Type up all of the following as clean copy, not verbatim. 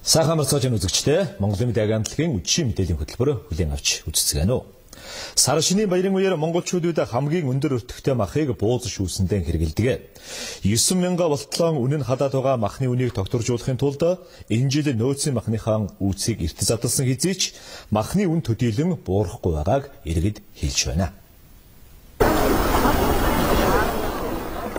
Сайхан марцаажийн үзэгчдээ Монголын мэдээ агентлагийн үдшийн мэдээллийн хөтөлбөр хүлээн авч үзцгаано уу. Сар шинийн баярын үеэр монголчуудад хамгийн өндөр өртөгтэй махыг бууз шүүсэндээ хэрэгэлдэг. 9,000 болтлон үнэн хадаад байгаа махны үнийг тогтворжуулахын тулд энэ жил нөөцийн махныхаа үүсийг эрт задлсан хэзээ ч махны үн төдийлөн буурахгүй байгааг иргэд хэлж байна.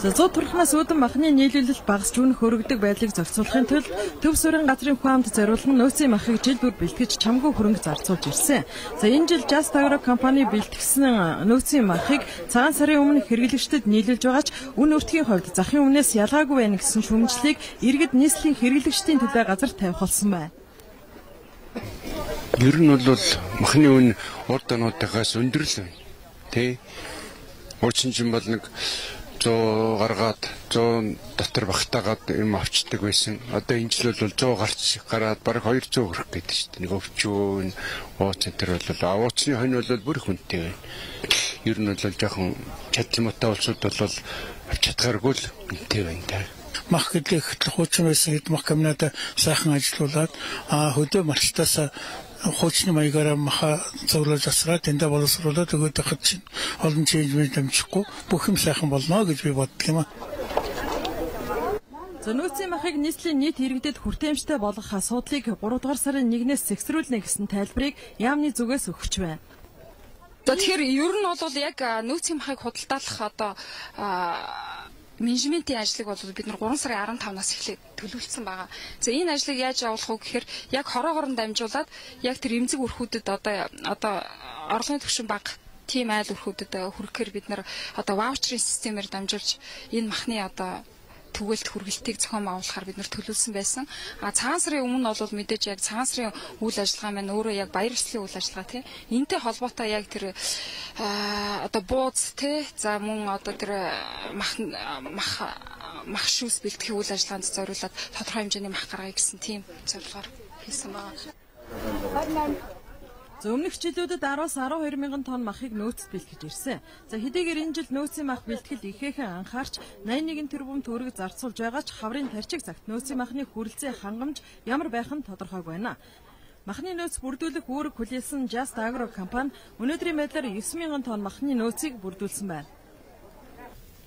Зузуу турхнаас үүдэн махны нийлүүлэлт багасч үн хөрөгдөг байдлыг зохицуулахын тулд Төв Суурин газрын хүн амд зориулан нөөцийн махыг жил бүр бэлтгэж чамгүй хөрөнгө зарцуулж ирсэн. За энэ жил Just Agro компани бэлтгэсэн нөөцийн махыг цагаан сарын өмнө хэрэглэгчдэд нийлүүлж байгаа ч үн өртгийн хувьд захын өмнөөс ялгаагүй байна гэсэн шүүмжлэлийг иргэд нийслэлийн хэрэглэгчдийн төлөө газар тавих болсон байна. Ер нь бол махны үн урд онуудаас өндөр л байна. Тэ? Урчин чинь бол нэг 100 гаргаад 100 дотор багтаагаад юм авчдаг байсан. Одоо энэ жил бол 100 гарч гараад бараг 200 хүрэх гэдэг шүү дээ. Нэг өвчүүн, ууц энэ бол ууцны хонь бол бүр хүнтэй байна. Ер нь бол жоохон чадламтай улсууд бол авч чадгааргүй л хүнтэй байна та. Мах гэдэг хуучин байсан хэд мах комбинат сайхан ажиллаулаад хөдөө марчтаас хуучны маягаараа маха цуглуулж асраад тэндээ боловсруулаад өгөөд хад чинь олон чиймж дамжихгүй бүх юм сайхан болно гэж би боддог юм аа. Нөөцийн махыг нийслэлийн нийт иргэдэд хүртээмжтэй болгох асуудлыг 3 дугаар сарын 1-ээс зэгсрүүлнэ гэсэн тайлбарыг яамны зүгээс өгч байна. Тэгэхээр ер нь бол яг нөөцийн махыг худалдаалах одоо менежментийн ажлыг бол бид нар 3 сарын 15-наас эхлээд төлөвлөсөн байгаа. За энэ ажлыг яаж явуулах вэ гэхээр яг хороогоор дамжуулаад яг тэр эмзэг өрхүүдэд одоо орлогын түвшин бага тийм айл өрхүүдэд хүрэхээр бид нар одоо ваучерын системээр дамжуулж энэ махны одоо түгээлт хүргэлтийг зохион байгуулахаар бид нар төлөвлөсөн байсан. Цагаан сарын өмнө бол мэдээж яг цагаан сарын үйл ажиллагаа маань өөрөө яг баяр ёслолын үйл ажиллагаа тийм. Энтэй холбоотой яг тэр одоо бууз тийм. За мөн одоо тэр мах шүүс бэлтгэх үйл ажиллагаанд зориулаад тодорхой хэмжээний мах гаргая гэсэн тийм зорилгоор хийсэн байгаа. Өмнөх жилүүдэд 10-аас 12 мянган тонн махыг нөөцөд бэлтгэж ирсэн. За хэдийгээр энэ жил нөөцийн мах бэлтгэл ихээхэн анхаарч 81 тэрбум төгрөг зарцуулж байгаа ч хаврын тарчиг цагт нөөцийн махны хүрэлцээ хангамж ямар байх нь тодорхойг байна. Махны нөөц бүрдүүлэх үүрэг хүлээсэн Just Agro компани өнөөдрийн байдлаар 9 мянган тонн махны нөөцийг бүрдүүлсэн байна.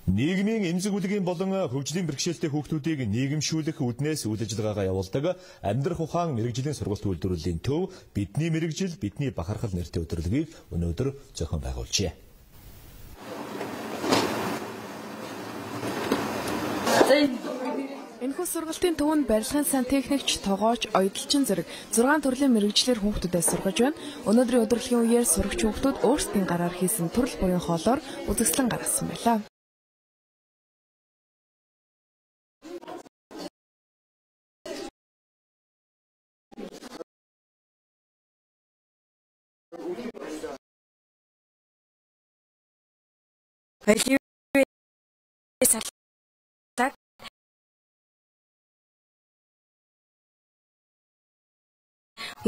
Нийгмийн эмзэг үлгийн болон хөгжлийн бэрхшээлтэй хүүхдүүдийг нийгэмшүүлэх үүднээс үйл ажиллагаагаа явуулдаг амьдрах ухаан мэрэгжлийн сургалт үйлдвэрлэлийн төв бидний мэрэгжил бидний бахархал нэртэй өдрөлгийг өнөөдөр зохион байгуулжээ. Энэхүү сургалтын төвөнд барилгын сантехникч, тогооч, оёдлчин зэрэг 6 төрлийн мэрэгчлэр хүүхдүүдээс сургаж байна. Өнөөдрийн өдрөлгийн үеэр сурагч хүүхдүүд өөрсдийн гараар хийсэн төрөл буян хоолоор үзэсгэлэн гаргасан байлаа.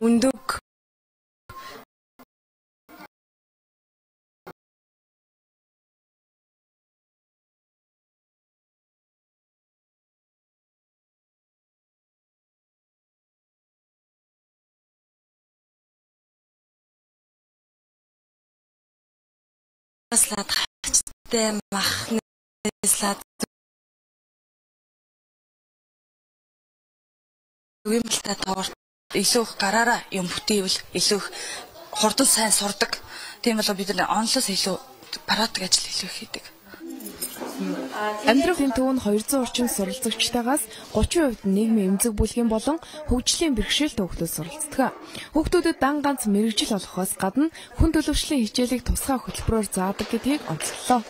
Ундаг слад хачтай махны слад үгэмэлтэй тоорт илүү их гараараа юм бүтээвэл илүү их хурдан сайн сурдаг. Тийм болоо бид нар онлоос илүү практик ажил илүү хийдэг. Амьдрахын төвөнд 200 орчим суралцагчтайгаас 30% нийгмийн эмзэг бүлгийн болон хөгжлийн бэрхшээлтэй хүүхдүүд суралцдаг. Хүүхдүүдэд дан ганц мэрэгжил олохоос гадна хүн төлөвшлийн хичээлийг тусгай хөтөлбөрөөр заадаг гэдгийг онцлолоо.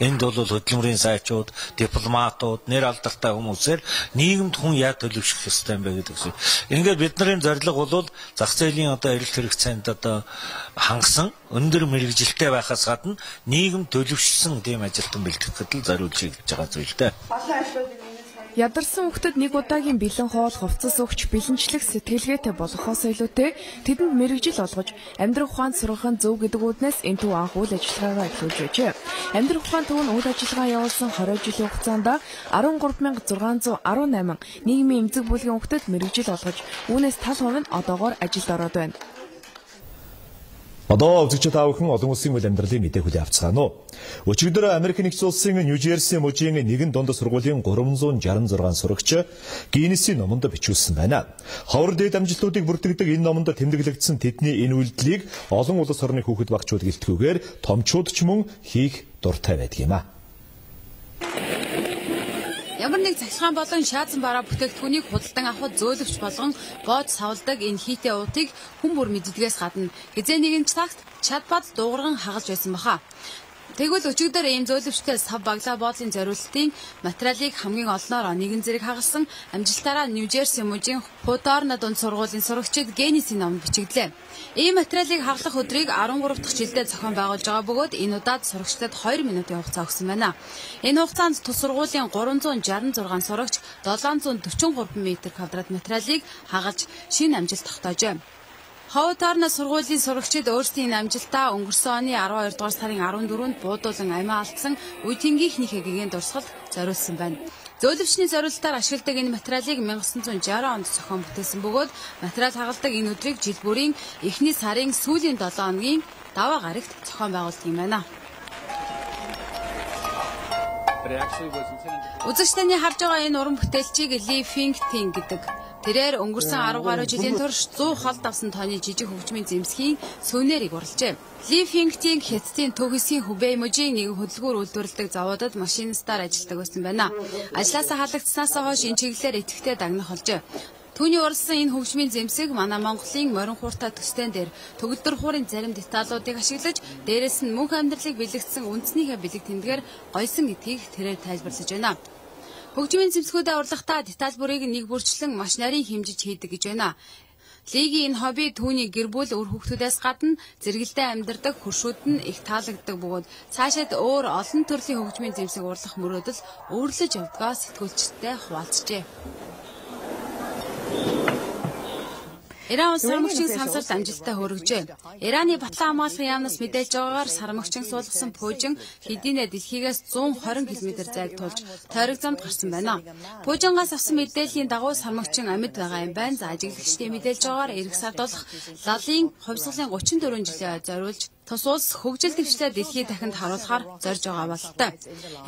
Энд бол хөдөлмөрийн сайчууд, дипломатууд, нэр алдартай хүмүүсээр нийгэмд хүн яаж төлөвшөх ёстой юм бэ гэдэг шиг. Ингээд бидний зорилго бол зах зээлийн одоо эрэлт хэрэгцээнд одоо хангасан өндөр мэрэгжилтэй байхаас гадна нийгэм төлөвшсөн тийм ажилтан бэлтгэхэд л зориулж хийж байгаа зүйл дээ. Ядарсан хүүхдэд нэг удаагийн бэлэн хоол, хувцас өгч бэлэнчлэх сэтгэлгээтэй болохоос илүүтэй тэдэнд мэрэгжил олгож амьдрах ухаанд сургах нь зөв гэдэг үднээс энэ төв анх үйл ажиллагаагаа эхлүүлж байжээ. Амьдрах ухаан төв нь үйл ажиллагаа явуулсан 20 жилийн хугацаанд 13,618 нийгмийн эмзэг бүлгийн хүүхдэд мэрэгжил олгож үүнээс тал хувь нь одоогоор ажилд ороод байна. Одоо үзэгчид аавхан олон улсын үйл амьдралын мэдээ хүлээн авцгаана уу. Өчигдөр Америк нэгдсэн улсын Нью-Жерси мужийн нэгэн дунд сургуулийн 366 сурагч Гиннесийн номонд бичүүлсэн байна. Ховор дээд амжилтуудыг бүртгэдэг энэ номонд тэмдэглэгдсэн тэдний энэ үйлдэлийг олон улс орны хүүхэд багчууд гэлтгүүгээр томчууд ч мөн хийх дуртай байдаг юм а. Ямар нэг цахилгаан болон шаазан бараа бүтээгдэхүүнийг худалдан авахд зөөлөвч болгон бод савладаг энэ хийтэй уутыг хүн бүр мэддгээс гадна хизээ нэгэн цагт чатбат дуугарган хагалж байсан баха. Тэгвэл өчигдөр ийм зөөлөвчтэй сав баглаа боодлын зориулалтын материалыг хамгийн олноор нэгэн зэрэг хагалсан амжилтаараа Нью-Жерси мужийн Хутаарна дунд сургуулийн сурагчид Геннесийн номд бичигдлээ. Ийм материалыг хаглах өдрийг 13 дахь жилдээ зохион байгуулж байгаа бөгөөд энэ удаад сурагчдад 2 минутын хугацаа өгсөн байна. Энэ хугацаанд тус сургуулийн 366 сурагч 743 м2 материалыг хагалж шинэ амжилт тогтоожээ. Хутаарна сургуулийн сурагчид өөрсдийн амжилтаа өнгөрсөн оны 12 дугаар сарын 14-нд буудуулан амиа алдсан үе тэнгийнхнийхээ гэгээн дурсгалд зориулсан байна. Зөөлөвчний зориулалтаар ашигладаг энэ материалыг 1960 онд зохион бүтээсэн бөгөөд материал хагалдаг энэ өдрийг жил бүрийн эхний сарын сүүлийн 7 хоногийн даваа гарагт зохион байгуулдаг юм байна. Үзэгчдийн харж байгаа энэ уран бүтээлчийг Ли Фингтинг гэдэг. Тэрээр өнгөрсөн 10 гаруй жилийн турш 100 холд авсан тооны жижиг хөгжмийн зэмсгийн сүүнээрийг урлжээ. Ли Фингтинг Хятадын Төв хэсгийн Хубэй мужийн нэгэн хөдөлгүүр үйлдвэрлэдэг заводод машинистаар ажилладаг байсан байна. Ажлаасаа халагдсанаас хойш энэ чиглэлээр идэвхтэй дагнах болжээ. Түүний уралсан энэ хөгжмийн зэмсэг манай Монголын морин хууртай төстөн дээр төгөлдөр хуурын зарим деталуудыг ашиглаж дээрэс нь мөнх амьдралыг бэлэгдсэн үндснийхээ бэлэг тэмдгээр гойсон гэдгийг тэрээр тайлбарлаж байна. Хөгжмийн зэмсгүүдэд урлагтаа деталь бүрийг нэг бүрчлэн маш нарийн хэмжиж хийдэг гэж байна. Лигийн энэ хобби түүний гэр бүл үр хүүхдүүдээс гадна зэрэгэлдээ амьдардаг хөршүүд нь их таалагддаг бөгөөд цаашаад өөр олон төрлийн хөгжмийн зэмсэг урлах мөрөөдөл өөрлөж явдгаа сэтгүүлчтэй хуваалцжээ. Иран улс сармагчийн сансарт амжилттай хүргэжээ. Ираны батлан хамгаалах яамнаас мэдээлж байгаагаар сармагчин суулгасан Пужин хэдийнэ дэлхийгээс 120 км зайг тулж тойрог замд гарсан байна. Пужингаас авсан мэдээллийн дагуу сармагчин амьд байгаа юм байна. За ажиглагчдын мэдээлж байгаагаар эх сард болох лалын хувьсгалын 34 жилээ зориулж тус улс хөгжил дэвшлээ дэлхийд дахинд харуулахаар зорж байгаа бололтой.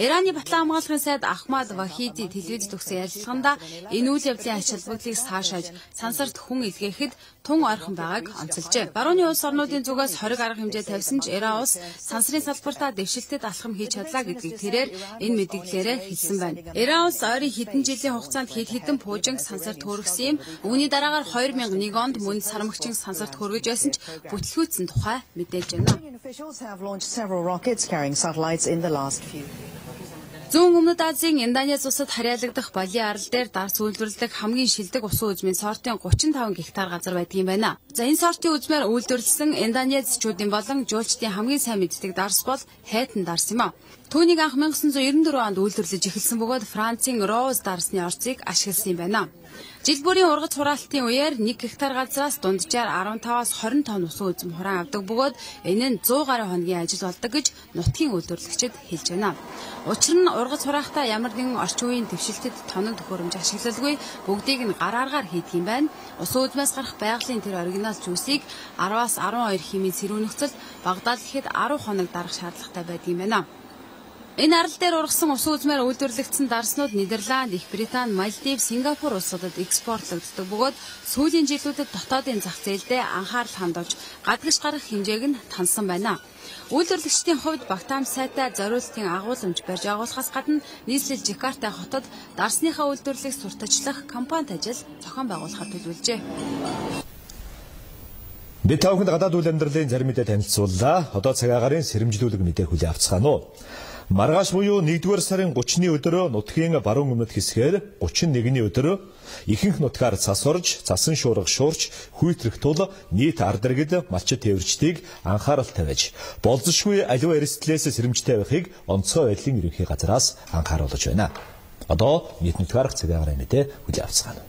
Ираны батлан хамгаалахын сайд Ахмад Вахиди телевизэд өгсөн ярилцлаганд энэ үйл явдлын ач холбогдлыг саашааж сансарт хүн илгээхэд тун ойрхон байгааг онцолжээ. Барууны улс орнуудын зүгээс 20 арга хэмжээ тавьсан ч Иран улс сансрын салбартаа дэвшилтэд алхам хийж чадлаа гэдгийг тэрээр энэ мэдээллээрээ хэлсэн байна. Иран улс ойрын хэдэн жилийн хугацаанд хэд хэдэн Пужинг сансарт хүргэсэн юм. Үүний дараагаар 2001 онд мөн сармагчин сансарт хүргэж байсан ч бүтлгүүцсэн тухай мэдээлж байна. Зүүн өмнөд Азийн Индонез улсад харьяалагдах Бали арал дээр дарс үйлдвэрлэдэг хамгийн шилдэг усан үзмийн сортын 35 гектар газар байдаг юм байна. За энэ сортын үзмээр үйлдвэрлэсэн индонезчүүдийн болон жуулчдын хамгийн сайн мэддэг дарс бол Хайтан дарс юм а. Түүнийг анх 1994 онд үйлдвэрлэж эхэлсэн бөгөөд Францын Роуз дарсны орцыг ашигласан юм байна. Жил бүрийн ургац хураалтын үеэр 1 гектар газраас дунджаар 15-аас 20 тонн усан үзэм хураан авдаг бөгөөд энэ нь 100 гаруй хоногийн ажил болдог гэж нутгийн үйлдвэрлэгчид хэлж байна. Учир нь ургац хураахтаа ямар нэгэн орчин үеийн дэвшилтэд тоног төхөөрөмж ашиглалгүй бүгдийг нь гар аргаар хийдэг юм байна. Усан үзмээс гарах байгалийн тэр оригинал жүүсийг 10-аас 12 хэмээн сэрүүнөхцөл багадаа л ихэд 10 хоног дарах шаардлагатай байдаг юм байна. Энэ арал дээр ургасан усан үзмээр үйлдвэрлэгдсэн дарснууд Нидерланд, Их Британи, Мальдив, Сингапур улсуудад экспортлогддог бөгөөд сүүлийн жилүүдэд дотоодын зах зээлдээ анхаарал хандуулж гадагш гарах хэмжээг нь тансан байна. Үйлдвэрлэгчдийн хувьд Бактам сайтай зориултын агуулмж барьж агуулхаас гадна нийслэл Жакарта хотод дарсныхаа үйлдвэрлэлийг сурталчлах компанид ажил зохион байгуулахад төлөвлөжээ. Бид тавханд гадаад үйл амьдралын зарим мэдээ танилцууллаа. Одоо цагаагаарын сэрэмжлүүлэг мэдээ хүлээн авцгаана уу. Маргааш буюу 1-р сарын 30-ны өдөр нутгийн баруун өмнөд хэсгээр 31-ний өдөр ихэнх нутгаар цас орж, цасан шуурга шуурч, хүйтрэх тул нийт ард иргэд малчид тээвэрчдийг анхаарал тавиаж, болзошгүй аливаа эрсдлээс сэрэмжтэй байхыг онцгой байдлын ерөнхий газраас анхааруулж байна. Одоо нийтмэлт гарах цаг агаар мэдээ хүлээн авцгаана.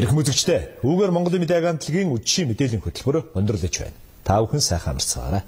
Эрхэм үзэгчдээ, үүгээр Монголын мэдээ агентлагийн үдшийн мэдээллийн хөтөлбөр өндөрлөж байна. Та бүхэн сайхан амарцгаарай.